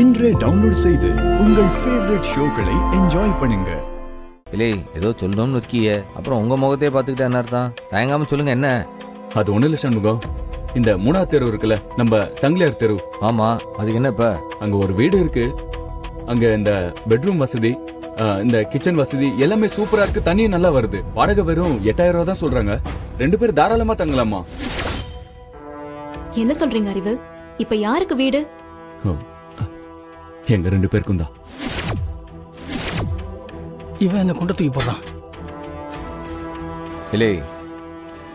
இன்றே டவுன்லோட் செய்து உங்கள் ஃபேவரட் ஷோக்களை என்ஜாய் பண்ணுங்க. இல்லை ஏதோ சொல்லணும்னு இருக்கிய, அப்புறம் உங்க முகத்தையே பார்த்துக்கிட்டு என்ன அர்த்தம்? தயங்காம சொல்லுங்க என்ன. அது ஒண்ணு இல்ல சண்முகம், இந்த 3வது தெரு இருக்குல்ல, நம்ம சங்கிலியார் தெரு. ஆமா, அதுக்கு என்ன இப்ப? அங்க ஒரு வீடு இருக்கு. அங்க இந்த பெட்ரூம் வசதி, இந்த கிச்சன் வசதி எல்லாமே சூப்பரா இருக்கு. தண்ணியும் நல்லா வருது. வாடகை வெறும் 8000 ரூபாய் தான் சொல்றாங்க. 2 பேர் தாராளமா தங்கலாமா? என்ன சொல்றீங்க அறிவு? இப்ப யாருக்கு வீடு? எங்க 2 பேருக்கும் தான். இவன் என்ன கொண்டு தூக்கி போடுறான். இல்லை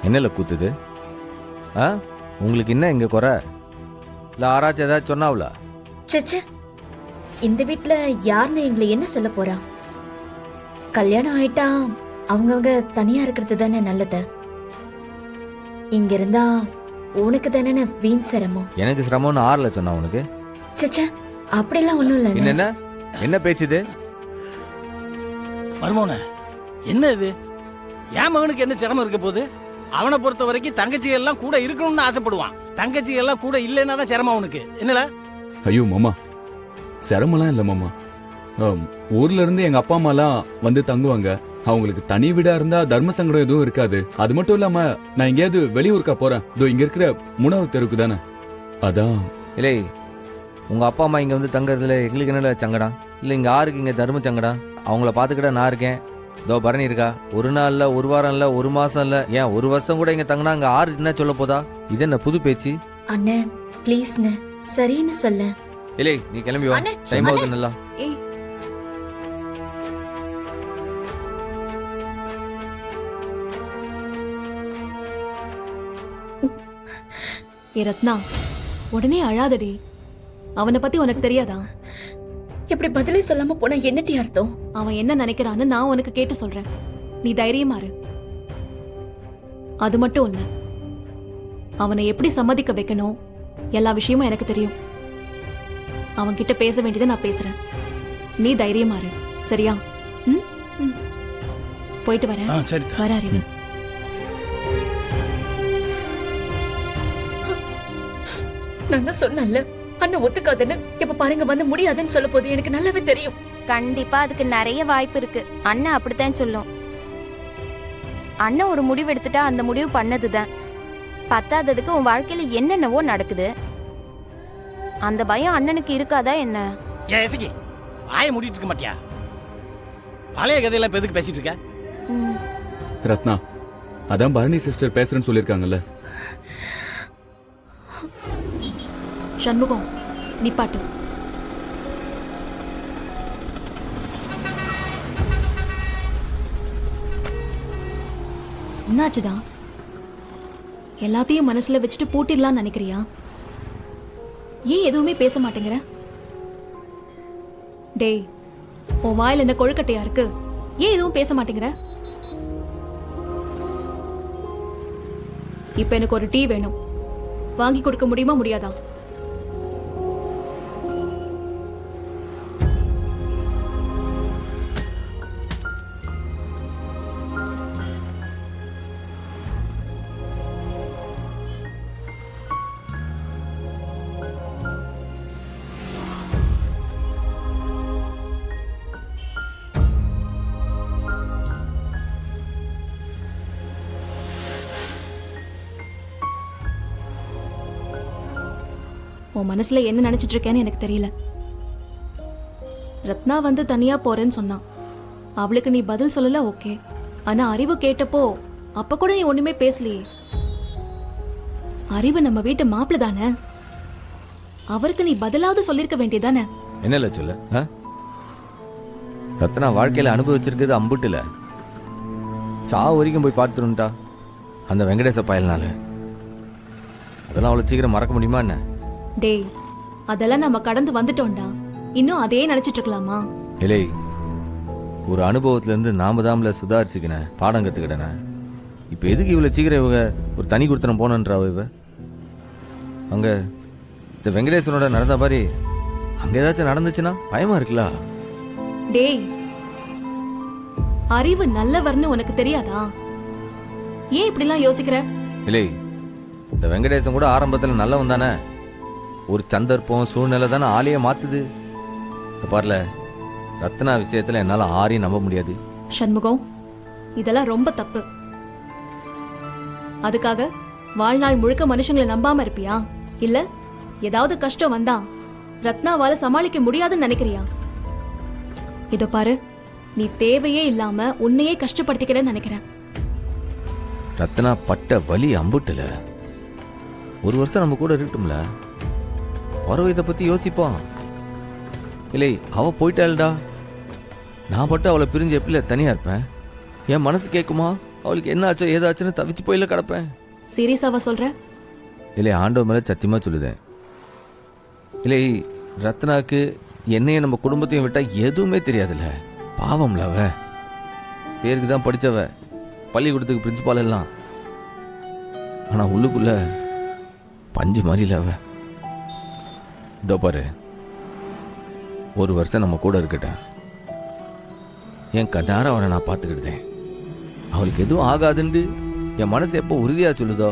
என்னல கூத்துது? உங்களுக்கு என்ன இங்க குறை? இல்ல ஆராய்ச்சி ஏதாச்சும் சொன்னாவுல? சச்சே, இந்த வீட்ல யாருன்னு எங்களை என்ன சொல்ல போறா? கல்யாணம் ஆயிட்டா அவங்கவங்க தனியா இருக்கிறது தானே நல்லது. இங்க இருந்தா உனக்கு தானே வீண் சிரமம். எனக்கு சிரமம்னு ஆறுல சொன்னா உனக்கு? சச்சே, அப்படிலாம் ஒண்ணும் இல்ல. என்ன என்ன பேச்சுது? மருமோன என்ன இது? என் மகனுக்கு என்ன சிரமம் இருக்க போகுது? அவனை பொறுத்த வரைக்கும் தங்கச்சி எல்லாம் கூட இருக்கணும்னு ஆசைப்படுவான். தங்கச்சி எல்லாம் கூட இல்லைன்னா தான் சிரமம் அவனுக்கு. என்னல? ஐயோ மாமா, சிரமம்லாம் இல்ல மாமா. ஊர்ல இருந்து எங்க அப்பா அம்மாலாம் வந்து தங்குவாங்க. அவங்களுக்கு தனி வீடா இருந்தா தர்ம சங்கடம் எதுவும் இருக்காது. அது மட்டும் இல்லாம நான் எங்கேயாவது வெளியூருக்கா போறேன், இதோ இங்க இருக்கிற 3வது தெருக்கு தானே, அதான். இல்லை உங்க அப்பா அம்மா இங்க வந்து தங்கறதுல எங்களுக்கு என்ன சங்கடம்? இல்ல இங்க ஆருக்கு இங்க தர்ம சங்கடம்? அவங்கள பாத்துக்கிட்ட நான் இருக்கேன். இதோ பரணி இருக்கா. ஒரு நாள் இல்ல, ஒரு வாரம் இல்ல, ஒரு மாசம் இல்ல, ஏன் ஒரு வருஷம் கூட இங்க தங்கினா அங்க ஆறு என்ன சொல்ல போதா? இது என்ன புது பேச்சு? அண்ணே ப்ளீஸ்ண்ணே, சரின்னு சொல்ல. இல்லை நீ கிளம்பி வா, டைம் ஆகுது. நல்லா ஏ ரத்னா, உடனே அழாதடி. அவனை பத்தி உனக்கு தெரியாதா? இப்படி பதிலே சொல்லாம போனா என்னட்டி அர்த்தம்? அவன் என்ன நினைக்கிறான்னு நான் உனக்கு கேட்டு சொல்றேன். நீ தைரியமா இரு. அது மட்டும் இல்ல, அவனை எப்படி சம்மதிக்க வைக்கணும் எல்லா விஷயமும் எனக்கு தெரியும். அவன்கிட்ட பேச வேண்டியதை நான் பேசுறேன். நீ தைரியமா இரு, சரியா? போயிட்டு வரேன். வர அறிவு. நான் தான் சொன்னேன்ல, அண்ணன் ஒத்துக்காதுன்னு. இப்ப பாருங்க வந்து முடியாதுன்னு சொல்ல போது எனக்கு நல்லாவே தெரியும். கண்டிப்பா அதுக்கு நிறைய வாய்ப்பு இருக்கு. அண்ணன் அப்படித்தான் சொல்லும். அண்ணன் ஒரு முடிவு எடுத்துட்டா அந்த முடிவு பண்ணதுதான். பத்தாததுக்கு உன் வாழ்க்கையில என்னென்னவோ நடக்குது. அந்த பயம் அண்ணனுக்கு இருக்காதா என்ன? ஏன் எசகி வாயை மூடிட்டு இருக்க மாட்டியா? பழைய கதையெல்லாம் இப்ப எதுக்கு பேசிட்டு இருக்க? ரத்னா, அதான் பரணி சிஸ்டர் பேசுறேன்னு சொல்லிருக்காங்கல்ல. சண்முகம், நிப்பாட்டு. என்னாச்சுடா? எல்லாத்தையும் மனசுல வச்சுட்டு பூட்டிடலாம்னு நினைக்கிறியா? ஏன் எதுவுமே பேச மாட்டேங்கிற? டேய், உன் வாயில என்ன கொழுக்கட்டையா இருக்கு? ஏன் எதுவும் பேச மாட்டேங்கிற? இப்ப எனக்கு ஒரு டீ வேணும். வாங்கி கொடுக்க முடியுமா முடியாதா? உன் மனசுல என்ன நினைச்சிட்டு இருக்கேன்னு எனக்கு தெரியல. ரத்னா வந்து தனியா போறேன்னு சொன்னான். அவளுக்கு நீ பதில் சொல்லல, ஓகே. ஆனா அறிவு கேட்டப்போ அப்ப கூட நீ ஒண்ணுமே பேசலையே. அறிவு நம்ம வீட்டு மாப்பிள்ள தானே, அவருக்கு நீ பதிலாவது சொல்லிருக்க வேண்டியதானே? என்னல சொல்ல? ரத்னா வாழ்க்கையில அனுபவிச்சிருக்கிறது அம்புட்டுல. சாவு வரைக்கும் போய் பார்த்துருண்டா அந்த வெங்கடேச பயல்னால. அதெல்லாம் அவ்வளவு சீக்கிரம் மறக்க முடியுமா என்ன? டேய், அதெல்லாம் நம்ம கடந்து வந்துட்டோம்டா. இன்னும் அதே நினைச்சிட்டு இருக்கலாமா? இல்லை, ஒரு அனுபவத்துல இருந்து நாம தாம்ல சுதாரிச்சுக்கினேன், பாடம் கத்துக்கிட்டேன். இப்ப எதுக்கு இவ்வளவு சீக்கிரம் இவங்க ஒரு தனி கொடுத்தனம் போனன்றா? இவ அங்க இந்த வெங்கடேசனோட நடந்த மாதிரி அங்க ஏதாச்சும் நடந்துச்சுன்னா பயமா இருக்குல்ல? டேய், அறிவு நல்லவர்னு உனக்கு தெரியாதா? ஏன் இப்படிலாம் யோசிக்கிற? இல்லை, இந்த வெங்கடேசன் கூட ஆரம்பத்துல நல்லவன் தானே. ஒரு சந்தர்ப்பம் சூழ்நிலை தானே ஆளையே மாத்துது. பாருல, ரத்னா விஷயத்துல என்னால ஆரையும் நம்ப முடியாது. சண்முகம், இதெல்லாம் ரொம்ப தப்பு. அதுக்காக வாழ்நாள் முழுக்க மனுஷங்களை நம்பாம இருப்பியா? இல்ல ஏதாவது கஷ்டம் வந்தா ரத்னாவால சமாளிக்க முடியாதுன்னு நினைக்கிறியா? இதோ பாரு, நீ தேவையே இல்லாம உன்னையே கஷ்டப்படுத்திக்கிறேன்னு நினைக்கிறேன். ரத்னா பட்ட வலி அம்புட்டுல. ஒரு வருஷம் நம்ம கூட இருக்கட்டும்ல, வரவு இதை பத்தி யோசிப்போம். இல்லை, அவ போயிட்டாள்டா, நான் பட்டு அவளை பிரிஞ்சு எப்படி தனியா இருப்பேன்? என் மனசு கேட்குமா? அவளுக்கு என்ன ஆச்சோ ஏதாச்சுன்னு தவிச்சு போயில கிடப்பேன். சீரியஸாவா சொல்ற? இல்லை, ஆண்டவர் மேல சத்தியமா சொல்லுதேன். இல்லை, ரத்னாக்கு என்னையும் நம்ம குடும்பத்தையும் விட்டா எதுவுமே தெரியாதுல்ல. பாவம்ல அவ. பேருக்கு தான் படிச்சவ, பள்ளிக்கூடத்துக்கு பிரின்சிபால் எல்லாம். ஆனா உள்ளுக்குள்ள பஞ்சு மாதிரில அவ. இதோ பாரு, ஒரு வருஷம் நம்ம கூட இருக்கட்டேன். என் கண்ணார அவனை நான் பார்த்துக்கிட்டேன். அவளுக்கு எதுவும் ஆகாதுன்னு என் மனசு எப்போ உறுதியா சொல்லுதோ,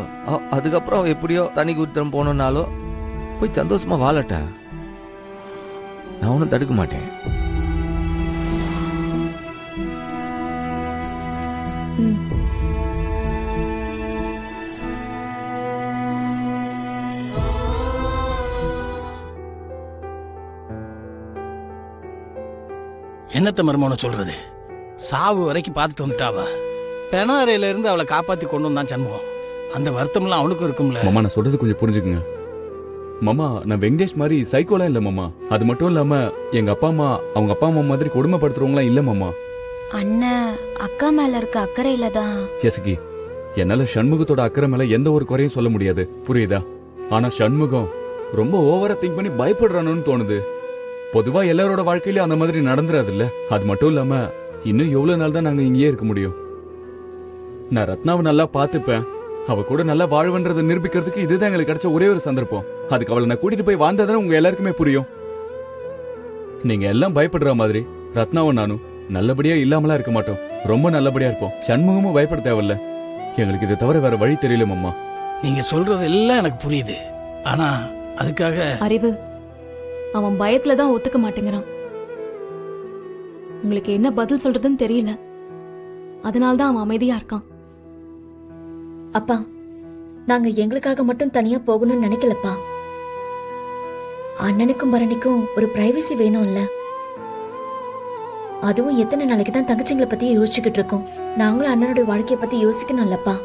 அதுக்கப்புறம் அவ எப்படியோ தனி குத்திரம் போனோம்னாலோ போய் சந்தோஷமா வாழட்டேன். நான் ஒன்றும் தடுக்க மாட்டேன். ம். என்னத்த மருமகனை சொல்றது? சாவு வரைக்கும் பார்த்துட்டு வந்துட்டாவ. பெனாரையில இருந்து அவளை காப்பாத்தி கொண்டு வந்தான் சண்முகம். அந்த வருத்தம்லாம் அவனுக்கும் இருக்கும்ல. மாமா, நான் சொல்றது கொஞ்சம் புரிஞ்சுக்குங்க. மாமா, நான் வெங்கடேஷ் மாதிரி சைக்கோலாம் இல்ல மாமா. அது மட்டும் இல்லாம எங்க அப்பா அம்மா அவங்க அப்பா அம்மா மாதிரி கொடுமைப்படுத்துறவங்களாம் இல்ல மாமா. அண்ணன் அக்கா மேல இருக்க அக்கறையில தான். எசகி, என்னால சண்முகத்தோட அக்கறை மேல எந்த ஒரு குறையும் சொல்ல முடியாது, புரியுதா? ஆனா சண்முகம் ரொம்ப ஓவரா திங்க் பண்ணி பயப்படுறானுன்னு தோணுது. பொதுவா எல்லாரோட வாழ்க்கையிலும் அந்த மாதிரி நடந்துராது இல்ல. அது மட்டும் இல்லாம இன்னும் எவ்வளவு நாள் தான் நாங்க இங்கேயே இருக்க முடியும்? நான் ரத்னாவை நல்லா பாத்துப்பேன், அவ கூட நல்லா வாழ்வன்றதை நிரூபிக்கிறதுக்கு இதுதான் எங்களுக்கு கிடைச்ச ஒரே ஒரு சந்தர்ப்பம். அதுக்கு அவளை நான் கூட்டிட்டு போய் வாழ்ந்ததானே உங்க எல்லாருக்குமே புரியும். நீங்க எல்லாம் பயப்படுற மாதிரி ரத்னாவும் நானும் நல்லபடியா இல்லாமலாம் இருக்க மாட்டோம். ரொம்ப நல்லபடியா இருப்போம். சண்முகமும் பயப்பட தேவையில்ல. எங்களுக்கு இது தவிர வேற வழி தெரியல மாமா. நீங்க சொல்றது எல்லாம் எனக்கு புரியுது. ஆனா அதுக்காக அறிவு, அவன் பயத்துல தான் ஒத்துக்க மாட்டேங்கிறான். உங்களுக்கு என்ன பதில் சொல்றதுன்னு தெரியல. அதனால்தான் அவன் அமைதியா இருக்கான். அப்பா, நாங்க எங்களுக்காக மட்டும் தனியா போகணும்னு நினைக்கலப்பா. அண்ணனுக்கும் பரணிக்கும் ஒரு பிரைவசி வேணும்ல. அதுவும் எத்தனை நாளைக்கு தான் தங்கச்சிங்களை பத்தி யோசிச்சுக்கிட்டு இருக்கோம். நாங்களும் அண்ணனுடைய வாழ்க்கைய பத்தி யோசிக்கணும்லப்பா.